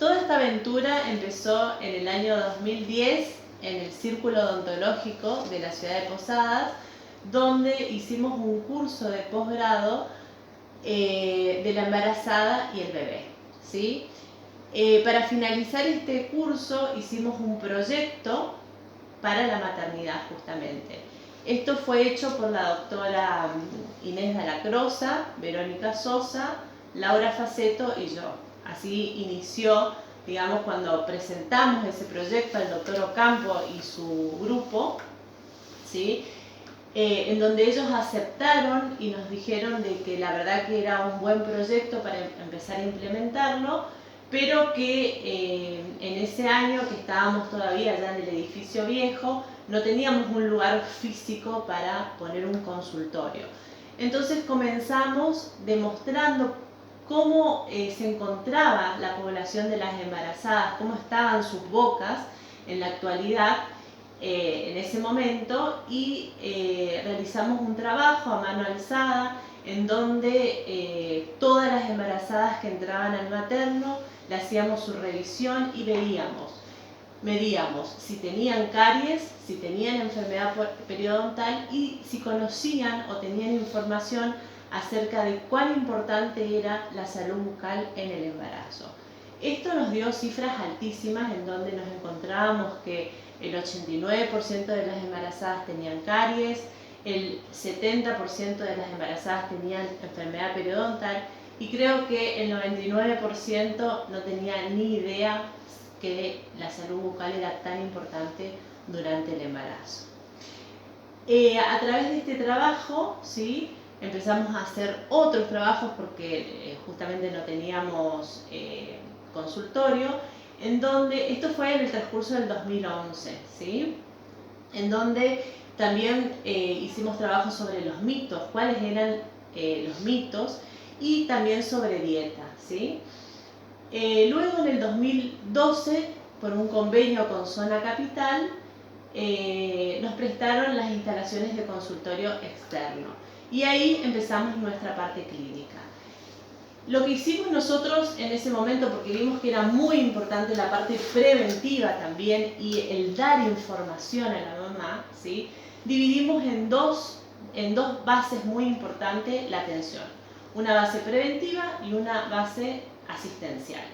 Toda esta aventura empezó en el año 2010 en el Círculo Odontológico de la ciudad de Posadas, donde hicimos un curso de posgrado de la embarazada y el bebé, ¿sí? Para finalizar este curso hicimos un proyecto para la maternidad justamente. Esto fue hecho por la doctora Inés Dalacroza, Verónica Sosa, Laura Faceto y yo. Así inició, digamos, cuando presentamos ese proyecto al doctor Ocampo y su grupo, ¿sí? En donde ellos aceptaron y nos dijeron de que la verdad que era un buen proyecto para empezar a implementarlo, pero que en ese año que estábamos todavía ya en el edificio viejo, no teníamos un lugar físico para poner un consultorio. Entonces comenzamos demostrando cómo se encontraba la población de las embarazadas, cómo estaban sus bocas en la actualidad, en ese momento, y realizamos un trabajo a mano alzada en donde todas las embarazadas que entraban al materno le hacíamos su revisión y medíamos si tenían caries, si tenían enfermedad periodontal y si conocían o tenían información acerca de cuán importante era la salud bucal en el embarazo. Esto nos dio cifras altísimas en donde nos encontrábamos que el 89% de las embarazadas tenían caries, el 70% de las embarazadas tenían enfermedad periodontal y creo que el 99% no tenía ni idea que la salud bucal era tan importante durante el embarazo. A través de este trabajo, ¿sí?, empezamos a hacer otros trabajos porque justamente no teníamos consultorio, en donde, esto fue en el transcurso del 2011, ¿sí?, en donde también hicimos trabajos sobre los mitos, cuáles eran los mitos, y también sobre dieta, ¿sí? Luego en el 2012, por un convenio con Zona Capital, nos prestaron las instalaciones de consultorio externo y ahí empezamos nuestra parte clínica. Lo que hicimos nosotros en ese momento, porque vimos que era muy importante la parte preventiva también y el dar información a la mamá, ¿sí?, dividimos en dos bases muy importantes la atención. Una base preventiva y una base asistencial.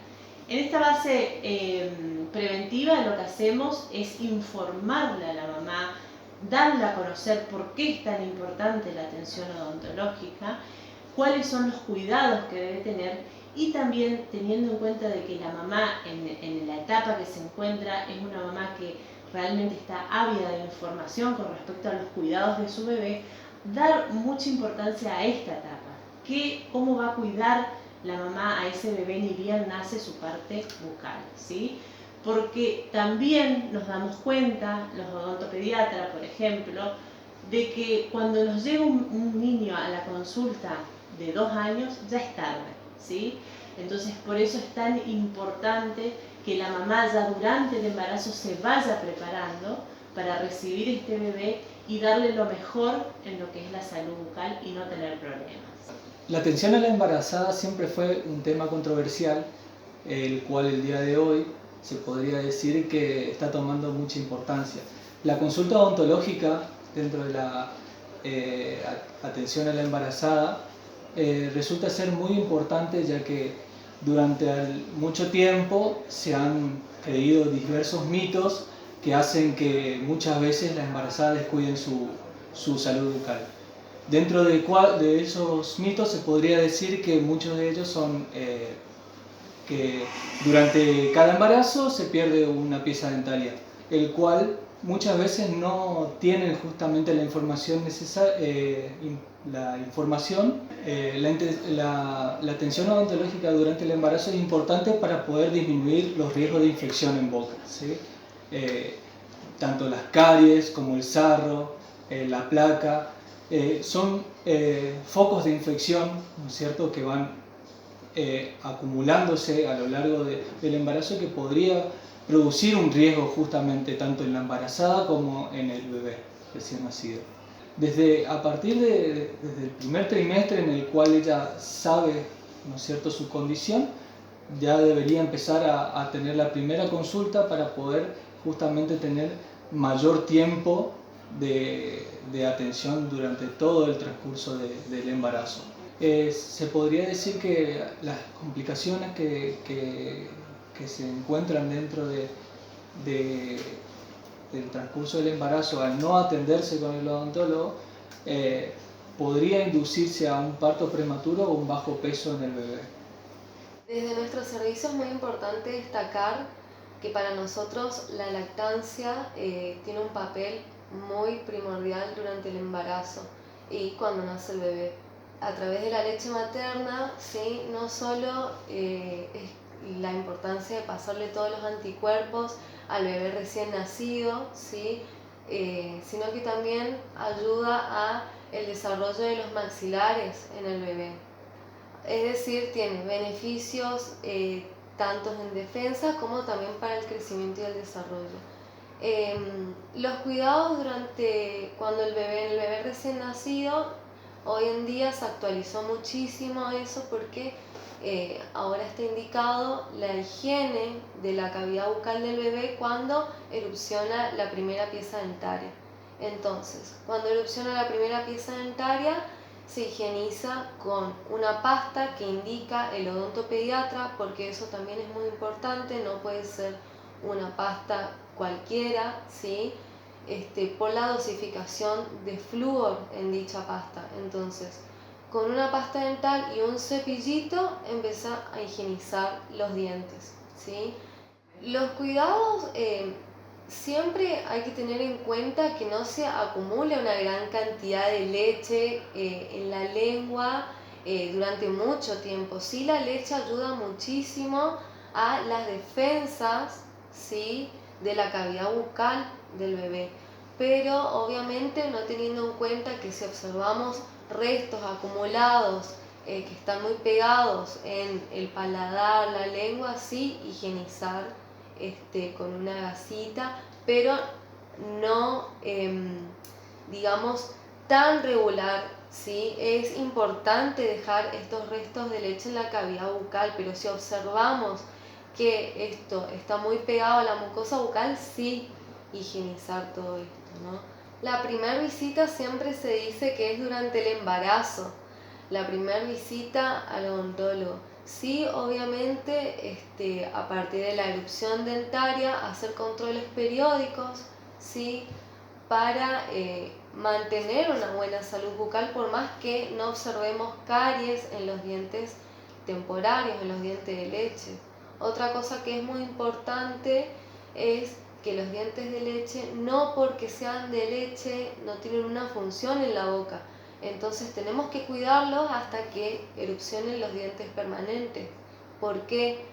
En esta base preventiva lo que hacemos es informarle a la mamá, darle a conocer por qué es tan importante la atención odontológica, cuáles son los cuidados que debe tener y también teniendo en cuenta de que la mamá en la etapa que se encuentra es una mamá que realmente está ávida de información con respecto a los cuidados de su bebé, dar mucha importancia a esta etapa, cómo va a cuidar la mamá a ese bebé ni bien nace su parte bucal, ¿sí? Porque también nos damos cuenta, los odontopediatras por ejemplo, de que cuando nos llega un niño a la consulta de 2 años ya es tarde, ¿sí? Entonces por eso es tan importante que la mamá ya durante el embarazo se vaya preparando para recibir este bebé y darle lo mejor en lo que es la salud bucal y no tener problemas. La atención a la embarazada siempre fue un tema controversial, el cual el día de hoy se podría decir que está tomando mucha importancia. La consulta odontológica dentro de la atención a la embarazada resulta ser muy importante, ya que durante mucho tiempo se han creído diversos mitos que hacen que muchas veces las embarazadas descuiden su salud bucal. Dentro de esos mitos se podría decir que muchos de ellos son que durante cada embarazo se pierde una pieza dentaria, el cual muchas veces no tienen justamente la información necesaria, la atención odontológica durante el embarazo es importante para poder disminuir los riesgos de infección en boca, ¿sí? Tanto las caries como el sarro, la placa, son focos de infección, ¿no es cierto?, que van acumulándose a lo largo del embarazo, que podría producir un riesgo justamente tanto en la embarazada como en el bebé recién nacido. Desde el primer trimestre en el cual ella sabe, ¿no es cierto?, su condición, ya debería empezar a tener la primera consulta para poder justamente tener mayor tiempo de atención durante todo el transcurso del embarazo. Se podría decir que las complicaciones que se encuentran dentro del transcurso del embarazo al no atenderse con el odontólogo podría inducirse a un parto prematuro o un bajo peso en el bebé. Desde nuestro servicio es muy importante destacar que para nosotros la lactancia tiene un papel muy primordial durante el embarazo y cuando nace el bebé. A través de la leche materna, ¿sí? No solo es la importancia de pasarle todos los anticuerpos al bebé recién nacido, ¿sí? Sino que también ayuda a el desarrollo de los maxilares en el bebé. Es decir, tiene beneficios tanto en defensa como también para el crecimiento y el desarrollo. Los cuidados cuando el bebé recién nacido, hoy en día se actualizó muchísimo eso porque ahora está indicado la higiene de la cavidad bucal del bebé cuando erupciona la primera pieza dentaria. Entonces, cuando erupciona la primera pieza dentaria, se higieniza con una pasta que indica el odontopediatra, porque eso también es muy importante, no puede ser una pasta cualquiera, ¿sí? Por la dosificación de flúor en dicha pasta. Entonces, con una pasta dental y un cepillito empieza a higienizar los dientes, ¿sí? Los cuidados siempre hay que tener en cuenta que no se acumule una gran cantidad de leche en la lengua durante mucho tiempo. Sí, la leche ayuda muchísimo a las defensas, ¿sí?, de la cavidad bucal del bebé, pero obviamente no teniendo en cuenta que si observamos restos acumulados que están muy pegados en el paladar, la lengua, sí, higienizar con una gasita, pero no, digamos, tan regular, ¿sí? Es importante dejar estos restos de leche en la cavidad bucal, pero si observamos que esto está muy pegado a la mucosa bucal, sí, higienizar todo esto, ¿no? La primera visita siempre se dice que es durante el embarazo, la primera visita al odontólogo. Sí, obviamente, a partir de la erupción dentaria, hacer controles periódicos, ¿sí?, para mantener una buena salud bucal, por más que no observemos caries en los dientes temporarios, en los dientes de leche. Otra cosa que es muy importante es que los dientes de leche, no porque sean de leche, no tienen una función en la boca. Entonces tenemos que cuidarlos hasta que erupcionen los dientes permanentes. ¿Por qué?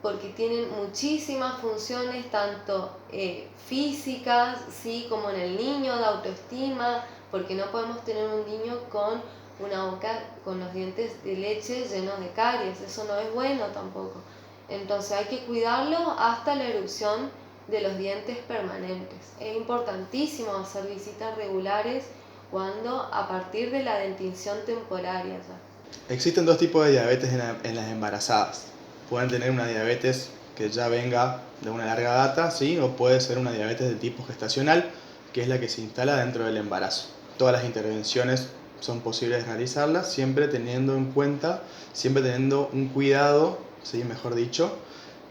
Porque tienen muchísimas funciones, tanto físicas, ¿sí?, como en el niño, de autoestima, porque no podemos tener un niño con una boca con los dientes de leche llenos de caries, eso no es bueno tampoco. Entonces hay que cuidarlos hasta la erupción de los dientes permanentes. Es importantísimo hacer visitas regulares cuando a partir de la dentición temporaria ya. Existen dos tipos de diabetes en las embarazadas. Pueden tener una diabetes que ya venga de una larga data, ¿sí?, o puede ser una diabetes de tipo gestacional, que es la que se instala dentro del embarazo. Todas las intervenciones son posibles realizarlas, siempre teniendo en cuenta, siempre teniendo un cuidado, ¿sí?, mejor dicho,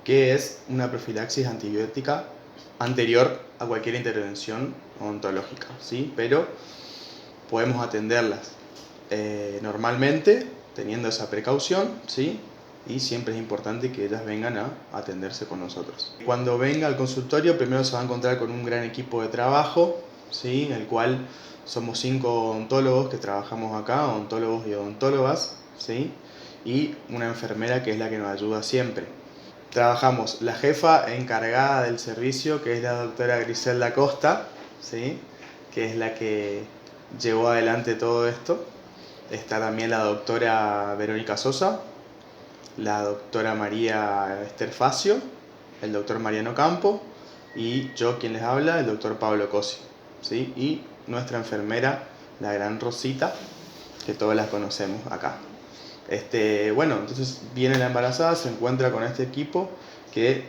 que es una profilaxis antibiótica anterior a cualquier intervención odontológica, ¿sí?, pero podemos atenderlas normalmente teniendo esa precaución, ¿sí?, y siempre es importante que ellas vengan a atenderse con nosotros. Cuando venga al consultorio, primero se va a encontrar con un gran equipo de trabajo, ¿sí?, en el cual somos 5 odontólogos que trabajamos acá, odontólogos y odontólogas, ¿sí?, y una enfermera que es la que nos ayuda siempre. Trabajamos la jefa encargada del servicio, que es la doctora Griselda Costa, ¿sí?, que es la que llevó adelante todo esto. Está también la doctora Verónica Sosa, la doctora María Esther Facio, el doctor Mariano Campo y yo, quien les habla, el doctor Pablo Cosi, ¿sí?, y nuestra enfermera, la gran Rosita, que todos las conocemos acá. Bueno, entonces viene la embarazada, se encuentra con este equipo que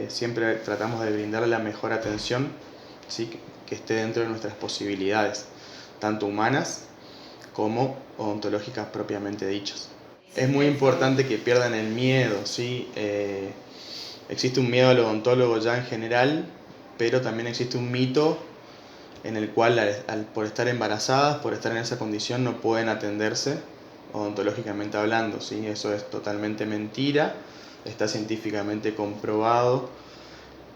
siempre tratamos de brindarle la mejor atención, ¿sí? que esté dentro de nuestras posibilidades, tanto humanas como odontológicas propiamente dichas. Es muy importante que pierdan el miedo, ¿sí? Existe un miedo al odontólogo ya en general, pero también existe un mito en el cual por estar embarazadas, por estar en esa condición, no pueden atenderse odontológicamente hablando, ¿sí? Eso es totalmente mentira, está científicamente comprobado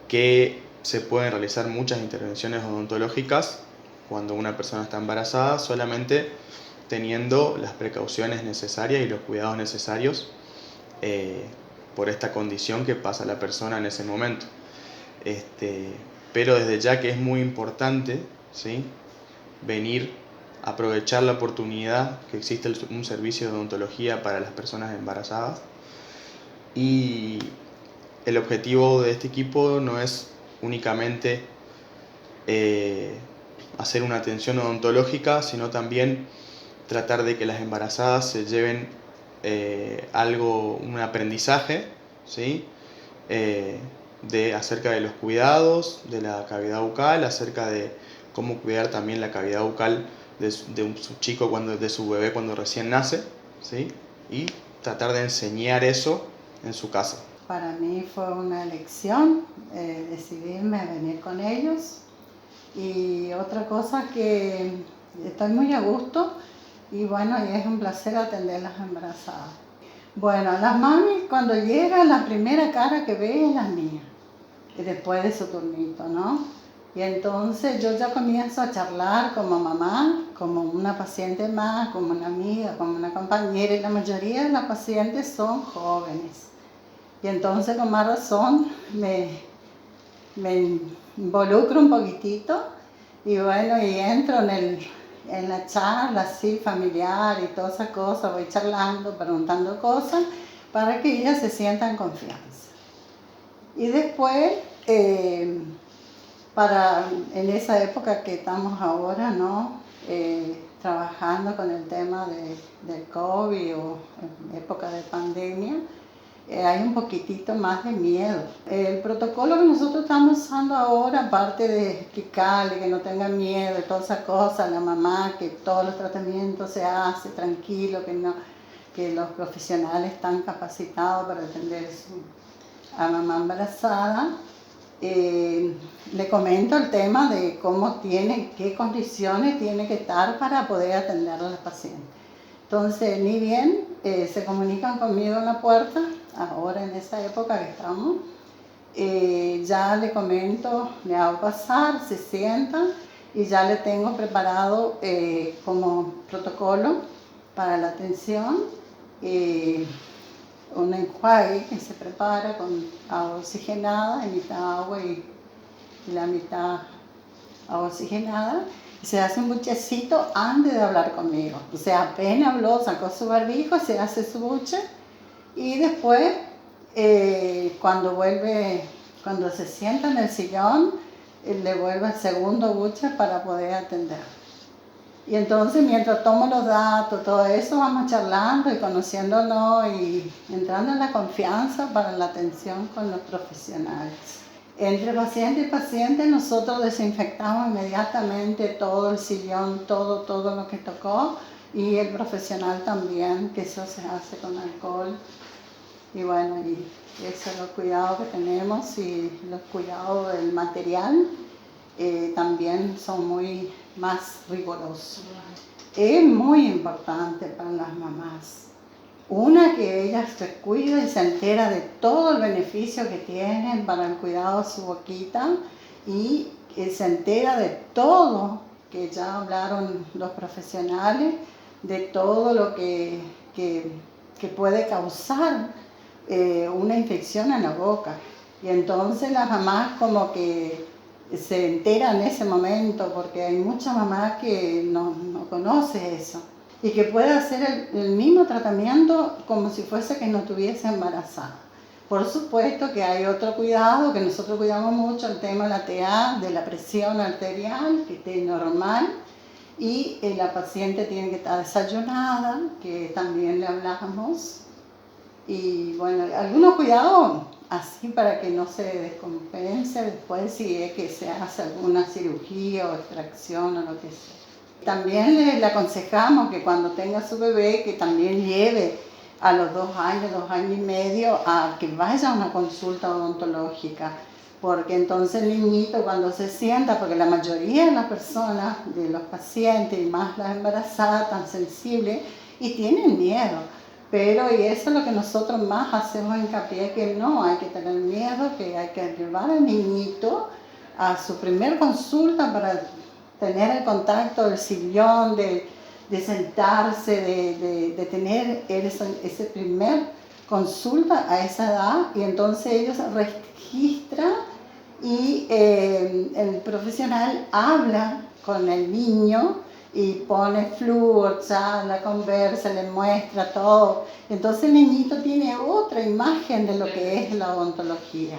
que se pueden realizar muchas intervenciones odontológicas cuando una persona está embarazada, solamente teniendo las precauciones necesarias y los cuidados necesarios por esta condición que pasa la persona en ese momento. Pero desde ya que es muy importante, ¿sí? venir a aprovechar la oportunidad que existe un servicio de odontología para las personas embarazadas, y el objetivo de este equipo no es únicamente hacer una atención odontológica, sino también tratar de que las embarazadas se lleven un aprendizaje, ¿sí? Acerca de los cuidados de la cavidad bucal, acerca de cómo cuidar también la cavidad bucal de su bebé cuando recién nace, ¿sí? Y tratar de enseñar eso en su casa. Para mí fue una elección decidirme a venir con ellos, y otra cosa que estoy muy a gusto y bueno, y es un placer atenderlas embarazadas. Bueno, las mamis cuando llegan, la primera cara que ve es la mía, y después de su turnito, ¿no? Y entonces yo ya comienzo a charlar como mamá, como una paciente más, como una amiga, como una compañera, y la mayoría de las pacientes son jóvenes. Y entonces con más razón me involucro un poquitito y bueno, y entro en la charla así familiar y todas esas cosas, voy charlando, preguntando cosas para que ellas se sientan confianza. Y después, en esa época que estamos ahora, ¿no? Trabajando con el tema del COVID o en época de pandemia, hay un poquitito más de miedo. El protocolo que nosotros estamos usando ahora, aparte de explicarle que no tenga miedo y todas esas cosas, la mamá, que todos los tratamientos se hace tranquilo, que los profesionales están capacitados para atender a mamá embarazada, le comento el tema de qué condiciones tiene que estar para poder atender a los pacientes. Entonces, ni bien se comunican conmigo en la puerta, ahora en esa época que estamos, ya le comento, le hago pasar, se sientan y ya le tengo preparado como protocolo para la atención un enjuague que se prepara con agua oxigenada, mitad agua y la mitad agua oxigenada. Se hace un buchecito antes de hablar conmigo. O sea, apenas habló, sacó su barbijo, se hace su buche y después cuando se sienta en el sillón, le vuelve el segundo buche para poder atender. Y entonces mientras tomo los datos, todo eso, vamos charlando y conociéndonos y entrando en la confianza para la atención con los profesionales. Entre paciente y paciente nosotros desinfectamos inmediatamente todo el sillón, todo lo que tocó, y el profesional también, que eso se hace con alcohol. Y bueno, y esos son los cuidados que tenemos, y los cuidados del material también son muy más rigurosos. Es muy importante para las mamás. Una, que ellas se cuida y se entera de todo el beneficio que tienen para el cuidado de su boquita, y que se entera de todo, que ya hablaron los profesionales, de todo lo que puede causar una infección en la boca. Y entonces las mamás como que se enteran en ese momento, porque hay muchas mamás que no conocen eso, y que puede hacer el mismo tratamiento como si fuese que no estuviese embarazada. Por supuesto que hay otro cuidado, que nosotros cuidamos mucho, el tema de la TA, de la presión arterial, que esté normal, y la paciente tiene que estar desayunada, que también le hablamos. Y bueno, algunos cuidados así para que no se descompense después si es que se hace alguna cirugía o extracción o lo que sea. También le aconsejamos que cuando tenga su bebé que también lleve a los 2 años, 2 años y medio a que vaya a una consulta odontológica, porque entonces el niñito cuando se sienta, porque la mayoría de las personas, de los pacientes y más las embarazadas tan sensibles y tienen miedo. Pero y eso es lo que nosotros más hacemos hincapié, que no hay que tener miedo, que hay que llevar al niñito a su primer consulta para tener el contacto del sillón, de sentarse, de tener ese primer consulta a esa edad, y entonces ellos registran y el profesional habla con el niño y pone flúor, charla, conversa, le muestra todo. Entonces el niñito tiene otra imagen de lo que es la odontología.